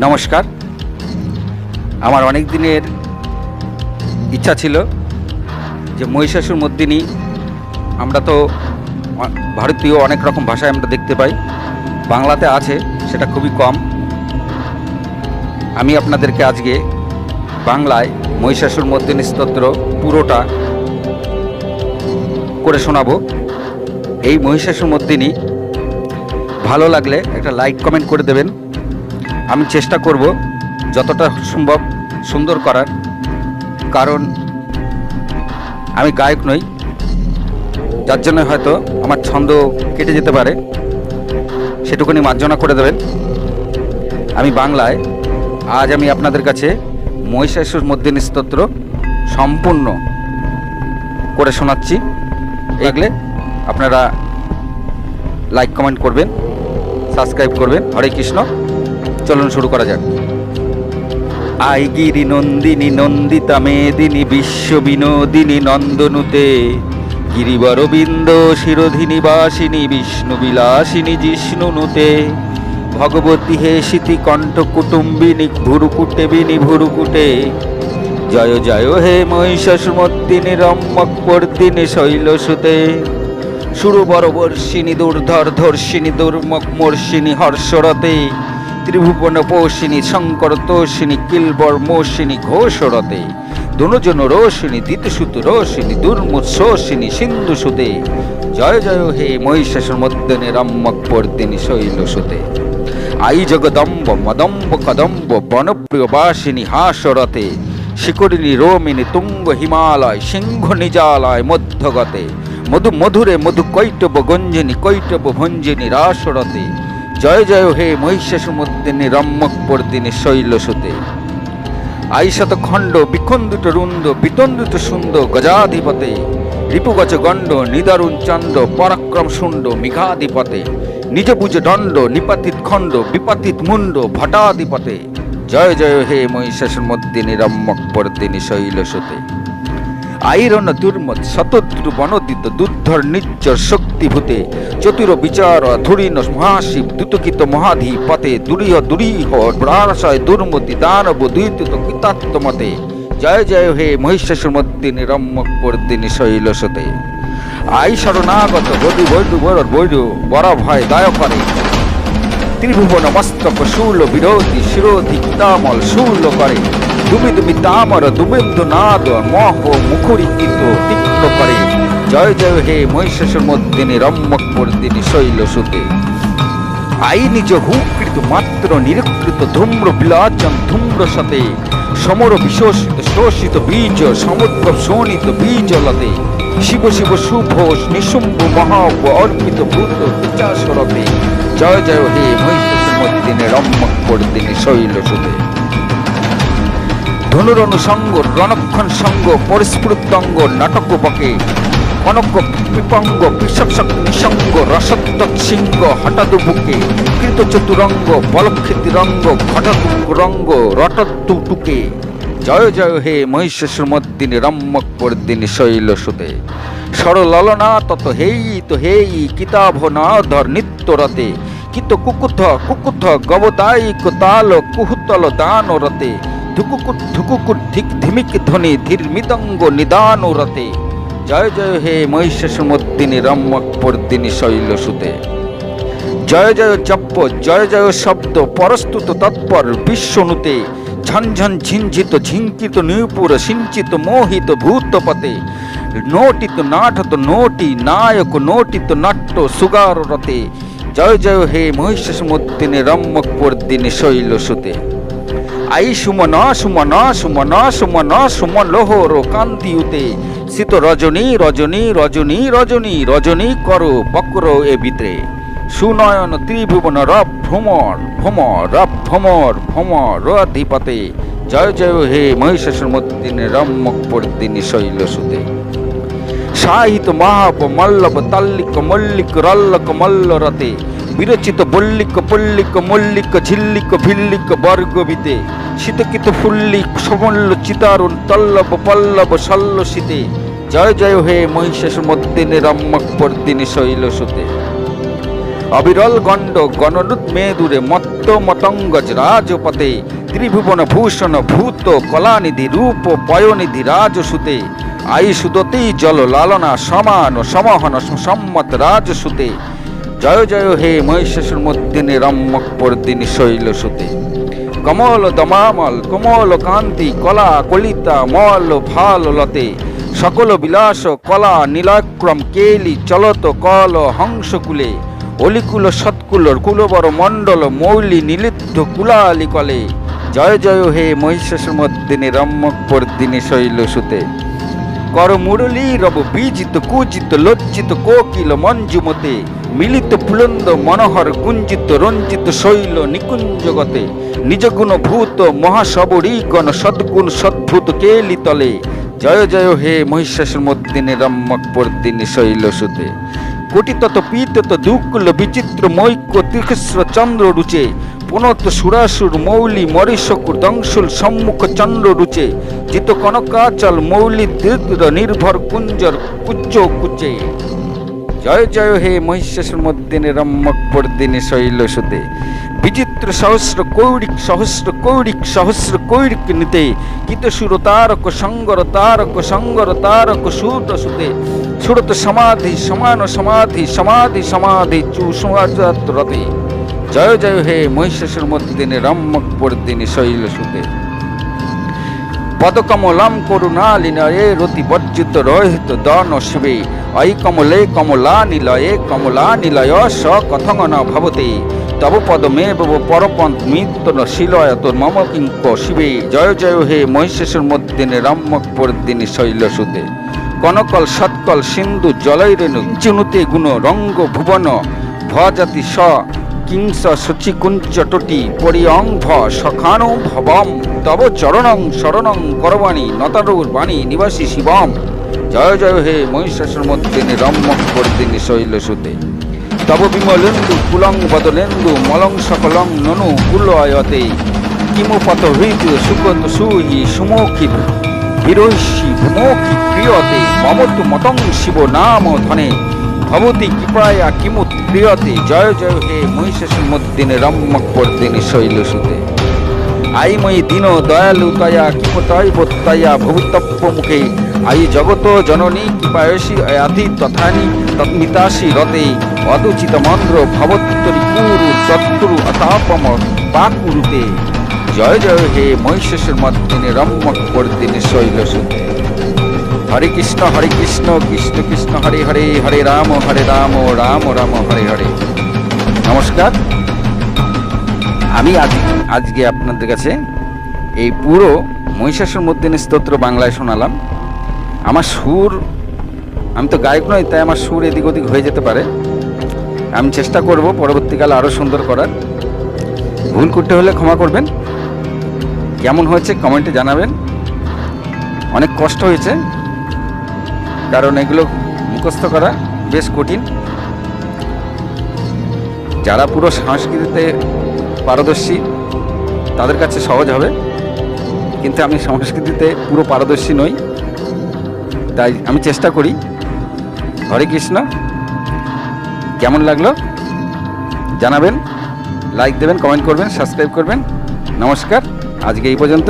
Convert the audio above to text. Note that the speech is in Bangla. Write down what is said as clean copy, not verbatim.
নমস্কার। আমার অনেক দিনের ইচ্ছা ছিল যে মহিষাসুর মর্দিনী, আমরা তো ভারতীয় অনেক রকম ভাষায় আমরা দেখতে পাই, বাংলাতে আছে, সেটা খুবই কম। আমি আপনাদেরকে আজকে বাংলায় মহিষাসুর মর্দিনী স্তোত্র পুরোটা করে শোনাবো। এই মহিষাসুর মর্দিনী ভালো লাগলে একটা লাইক কমেন্ট করে দেবেন। আমি চেষ্টা করব যতটা সম্ভব সুন্দর করার, কারণ আমি গায়ক নই, যার জন্য হয়তো আমার ছন্দ কেটে যেতে পারে, সেটুকুনি মার্জনা করে দেবেন। আমি বাংলায় আজ আমি আপনাদের কাছে মহিষাসুর মর্দিনী স্তোত্র সম্পূর্ণ করে শোনাচ্ছি। এগুলো আপনারা লাইক কমেন্ট করবেন, সাবস্ক্রাইব করবেন। হরে কৃষ্ণ। চলুন শুরু করা যাক। আই গিরি নন্দিনী নন্দিতা মেদিনী বিশ্ব বিনোদিনী নন্দনুতে গিরিবরবিন্দ শিরোধিনী বাসিনী বিষ্ণু বিলাসিনী জিষ্ণুনুতে ভগবতী হে শীতি কণ্ঠ কুটুম্বিনী ভুরুকুটে বিনি ভুরুকুটে জয় জয় হে মহিষাসুরমর্দিনী রম্যক বর্দিনী শৈলসুতে সুরবর বর্ষিণী দুর্ধর ধর্ষিণী দুর্মক মর্ষিণী হর্ষরতে ত্রিভুবন পোষিণী শঙ্কর তোষিণী কিলবর মোষিণী ঘোষরতে দনুজন রোষিণী দিতসুত রোষিণী দুর্মুৎসোষিণী সিন্ধুসুতে জয় জয় হে মহিষাসুরমর্দিনী রম্যক বর্দিনী শৈলসুতে আই জগদম্ব মদম্ব কদম্ব বনপ্রিয় বাসিনী হাসরতে শিকরিণী রোমিনী তুঙ্গ হিমালয় সিংহ নিজালয় মধ্যগতে মধু মধুরে মধু কৈটব গঞ্জিনী কৈটব ভঞ্জিনী রাসরতে জয় জয় হে মহিষাসুরমর্দিনী রম্যক বর্দিনী শৈলসুতে আইশত খণ্ড বিখণ্ডিত রুন্দ বিতন্দিত সুন্দ গজাধিপতে রিপুগজ গণ্ড নিদারুণ চণ্ড পরাক্রম শুণ্ড মেঘাধিপতে নিজবুজ দণ্ড নিপাতিত খণ্ড বিপাতিত মুণ্ড ভটাধিপতে জয় জয় হে মহিষাসুরমর্দিনী রম্যক বর্দিনী শৈলসুতে আইরণ দুর্মত শতদ্রু বনদিত দুর্ধর নিচ্চর শক্তিভূতে চতুর বিচার ধুরীন মহাশিব দুতকিত মহাধিপতে দুরীহ দুরীহ প্রাণশয় দুর্মতি দানব দ্বৈতিত কৃতাত্মতে জয় জয় হে মহিষাসুরমর্দিনী রম্যক বর্দিনী শৈলসুতে আই শরণাগত বধু বৈধু বর বৈধু বর ভয় দায় করে ত্রিভুবন মস্তক শূল বিরোধী শিরোধী কিতামল শূল করে দুমি দুমি তামর দুমেন্দু নাদ মহ মুখরিকিত তীক্ষ্ণ করে জয় জয় হে মহিষাসুরমর্দিনী রম্যক বর্দিনী শৈলসুতে আই নিজ হুকৃত মাত্র নিরীকৃত ধূম্র বিলাচন ধূম্র সতে সমর বিশোষিত শোষিত বীজ সমুদ্র শোণিত বীজলতে শিব শিব সুভোষ নিশুম্ভ মহাব অর্পিত ভূত বিচাসরতে জয় জয় হে মহিষাসুরমর্দিনী রম্যক বর্দিনী শৈলসুতে ধনুরনুসঙ্গ রণক্ষণ সঙ্গ পরিস্ফুটঙ্গ নাটক বকে কনক পিপঙ্গ পিশক নিসঙ্গ রসত্তক সিংহ হঠাৎ বুকে কৃত চতুরঙ্গ বলক্ষিতি রঙ্গ ঘটতুক রঙ্গ রটতুটুকে জয় জয় হে মহিষাসুরমর্দিনী রম্যক বর্দিনী শৈলসুতে সরললনা তত হেই তো হেই কিতাভ নাধর নিত্যরতে কিত কুকুথ কুকুথ গবদায়িক তাল কুহুতল দানরতে ধুকুকুট ধুকুকুট ধিক ধিমিক ধ্বনি ধীর মৃদঙ্গ নিদান রতে জয় জয় হে মহিষাসুরমর্দিনী রম্যক বর্দিনী শৈলসুতে জয় জয় জপ্প জয় জয় শব্দ পরস্তুত তৎপর বিশ্বনুতে ঝনঝন ঝিঞ্ঝিত ঝিঙ্কিত নূপুর সিঞ্চিত মোহিত ভূতপতে নোটিত নাটত নোটি নায়ক নোটিত নাট্য সুগার রতে জয় জয় হে মহিষাসুরমর্দিনী রম্যক বর্দিনী শৈলসুতে আই সুমন সুমন সুমন সুমন সুমন লোহর কান্তিউতে শীত রজনী রজনী রজনী রজনী রজনী করো বক্র এ ভিতরে সুনয়ন ত্রিভুবন রব ভ্রমর ভ্রমর রব ভ্রমর ভ্রমর অধিপতে জয় জয় হে মহিষাসুরমর্দিনী রম্যক বর্দিনী শৈলসুতে সাহিত মহাপ মল্লব তাল্লিক মল্লিক রল্লক মল্লরতে বিরচিত বল্লিক পল্লিক মল্লিক ঝিল্লিক ভিল্লিক বর্গবিতে শীতকিত ফুল্লিক সমল্ল চিতারুণ তল্লব পল্লব সল্লসিতে জয় জয় হে মহিষাসুরমর্দিনী রম্যক বর্দিনী শৈলসুতে অবিরল গণ্ড গণরুত মেদুরে মত্ত মতঙ্গজ রাজপতে ত্রিভুবন ভূষণ ভূত কলানিধি রূপ পয়নিধি রাজসুতে আয়ুষুদতেই জল লালনা সমান সমহন সম্মত রাজসুতে জয় জয় হে মহিষাসুর মর্দিনী রম্যক পর্দিনী শৈলসুতে কমল দমামল কোমল কান্তি কলা কলিতা মল ফাল লতে সকল বিলাস কলা নীলাক্রম কেলি চলত কল হংসকুলে অলিকুল সৎকুল কুলবর মণ্ডল মৌলি নীলিদ্ধ কুলালি কলে জয় জয় হে মহিষাসুর মর্দিনী রম্যক পর্দিনী শৈলসুতে কর মুরলী রব বীজিত কুজিত লজ্জিত কোকিল মঞ্জুমতে মিলিত পুলন্দ মনোহর গুঞ্জিত রঞ্জিত শৈল নিকুঞ্জগতে নিজগুণ ভূত মহাসবরী গণ সদ্গুণ সদ্ভূত কেলি তলে জয় জয় হে মহিষাসুর মর্দিনী রম্যক পর্দিনী শৈলসুতে কোটিতত পীতত দুকুল বিচিত্র মৈক্য তীক্ষ্ণ চন্দ্র রুচে পুনত সুরাসুর মৌলি মরিশকুর দংশুল সম্মুখ চন্দ্র রুচে জিত কনকাচল মৌলি দীর্ঘ নির্ভর কুঞ্জর কুচ্চ কুচে জয় জয় হে মহিষাসুর মর্দিনী রম্যক পর্দিনী শৈলসুতে বিচিত্র সহস্র কৌরিক নিতে কিতসুর তারক সঙ্গর তারক সুরসুতে সুরত সমাধি সমান সমাধি সমাধি সমাধি রতে জয় জয় হে মহিষাসুর মর্দিনী রম্যক পর্দিনী শৈলসুতে পদকমলম করুণালিনয়ে রতি বর্জিত রহিত দন শিবে ঐ কমলে কমলানিলয়ে স কথঙ্গন ভবতে তব পদমেব পরপন্থমিত্তন শিলয়ত মম কিঙ্ক শিবে জয় জয় হে মহিষাসুর মর্দিনী রম্যক পর্দিনী শৈলসুতে কনকল সৎকল সিন্ধু জলৈরেণু চিনুতে গুণ রঙ্গ ভুবন ভজাতি স কিংস শচীকুঞ্চ টটি পরিয়ংভ সখানো ভবম তব চরণং শরণং করবাণী নতারুর বাণী নিবাসী শিবম জয় জয় হে মহিষাসুর মর্দিনী রম্যক পর্দিনী শৈলসুতে তব বিমলেন্দু কুলং বদলেন্দু মলং সকলং ননু কুলয়তে কিমু পত হৃদ সুগত সুয়ি সুমুখী বিরৈষী ভূমুখী প্রিয়তে মমতু মতং শিব নাম ধনে ভবতি কৃপায়া কিমুত প্রিয়তে জয় জয় হে মহিষাসুর মর্দিনী রম্যক পর্দিনী শৈলসুতে আইময়ী দীন দয়ালু তয়া কিমতৈবত্তয়া ভবিতব্য মুখে আই জগত জননী কৃপায়সী আধি তথানি তৎমিতাসী রতে অদুচিত মন্দ্র ভবত্তরি কুরু তত্তরু অতাপম পাকুরুতে জয় জয় হে মহিষাসুর মর্দিনী রম্যক পর্দিনী শৈলসুতে হরে কৃষ্ণ কৃষ্ণ কৃষ্ণ হরে হরে হরে রাম রাম রাম হরে হরে। নমস্কার, আমি আজকে আপনাদের কাছে এই পুরো মহিষাসুর মর্দিনী স্তোত্র বাংলায় শোনালাম। আমার সুর, আমি তো গায়ক নই, তাই আমার সুর এদিক ওদিক হয়ে যেতে পারে। আমি চেষ্টা করব পরবর্তীকালে আরও সুন্দর করার। ভুল করতে হলে ক্ষমা করবেন। কেমন হয়েছে কমেন্টে জানাবেন। অনেক কষ্ট হয়েছে, কারণ এগুলো মুখস্থ করা বেশ কঠিন। যারা পুরো সংস্কৃতিতে পারদর্শী তাদের কাছে সহজ হবে, কিন্তু আমি সংস্কৃতিতে পুরো পারদর্শী নই, তাই আমি চেষ্টা করি। হরে কৃষ্ণ। কেমন লাগলো জানাবেন, লাইক দেবেন, কমেন্ট করবেন, সাবস্ক্রাইব করবেন। নমস্কার, আজকে এই পর্যন্ত।